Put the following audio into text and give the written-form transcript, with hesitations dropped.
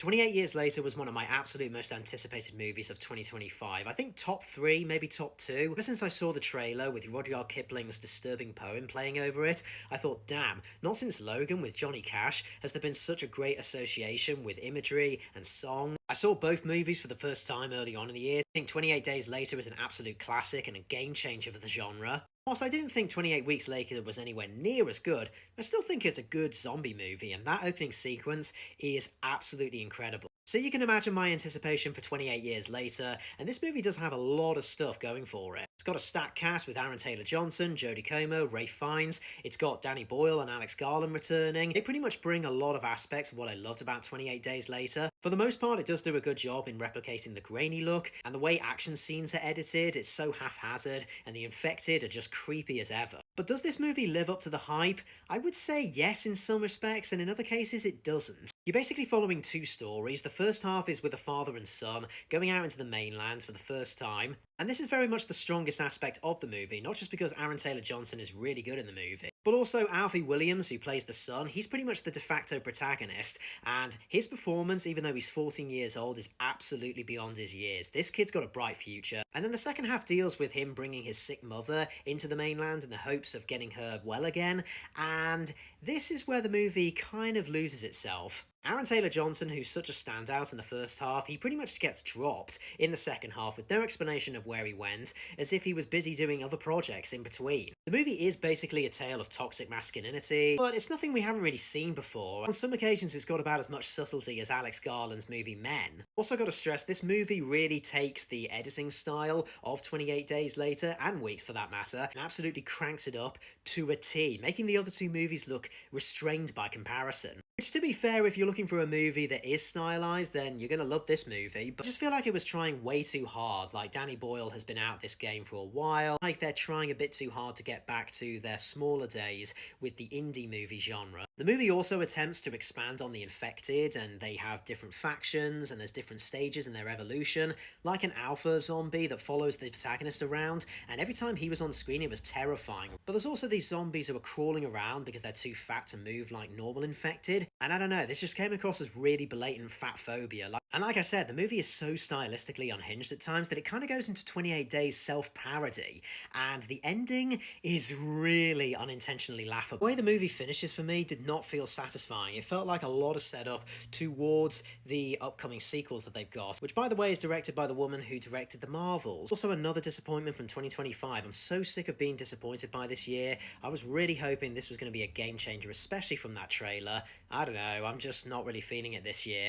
28 Years Later was one of my absolute most anticipated movies of 2025. I think top 3, maybe top 2. Ever since I saw the trailer with Rudyard Kipling's disturbing poem playing over it, I thought, damn, not since Logan with Johnny Cash has there been such a great association with imagery and song. I saw both movies for the first time early on in the year. I think 28 Days Later is an absolute classic and a game changer for the genre. Whilst I didn't think 28 Weeks Later was anywhere near as good, I still think it's a good zombie movie, and that opening sequence is absolutely incredible. So you can imagine my anticipation for 28 Years Later, and this movie does have a lot of stuff going for it. It's got a stacked cast with Aaron Taylor-Johnson, Jodie Comer, Ralph Fiennes. It's got Danny Boyle and Alex Garland returning. They pretty much bring a lot of aspects of what I loved about 28 Days Later. For the most part, it does do a good job in replicating the grainy look, and the way action scenes are edited, it's so haphazard, and the infected are just creepy as ever. But does this movie live up to the hype? I would say yes in some respects, and in other cases it doesn't. You're basically following two stories. The first half is with a father and son going out into the mainland for the first time, and this is very much the strongest aspect of the movie, not just because Aaron Taylor-Johnson is really good in the movie, but also Alfie Williams, who plays the son. He's pretty much the de facto protagonist, and his performance, even though he's 14 years old, is absolutely beyond his years. This kid's got a bright future. And then the second half deals with him bringing his sick mother into the mainland in the hopes of getting her well again, and this is where the movie kind of loses itself. Aaron Taylor-Johnson, who's such a standout in the first half, he pretty much gets dropped in the second half with no explanation of where he went, as if he was busy doing other projects in between. The movie is basically a tale of toxic masculinity, but it's nothing we haven't really seen before. On some occasions it's got about as much subtlety as Alex Garland's movie Men. Also gotta stress, this movie really takes the editing style of 28 Days Later, and Weeks for that matter, and absolutely cranks it up to a T, making the other two movies look restrained by comparison. Which, to be fair, if you're looking for a movie that is stylized, then you're gonna love this movie, but I just feel like it was trying way too hard. Like, Danny Boyle has been out this game for a while, like they're trying a bit too hard to get back to their smaller days with the indie movie genre. The movie also attempts to expand on the infected, and they have different factions, and there's different stages in their evolution, like an alpha zombie that follows the protagonist around, and every time he was on screen it was terrifying. But there's also these zombies who are crawling around because they're too fat to move like normal infected, and I don't know, this just came across as really blatant fat phobia. And like I said, the movie is so stylistically unhinged at times that it kind of goes into 28 Days self-parody, and the ending is really unintentionally laughable. The way the movie finishes for me did not feel satisfying. It felt like a lot of setup towards the upcoming sequels that they've got, which by the way is directed by the woman who directed The Marvels. Also another disappointment from 2025. I'm so sick of being disappointed by this year. I was really hoping this was going to be a game changer, especially from that trailer. I don't know, I'm just not really feeling it this year.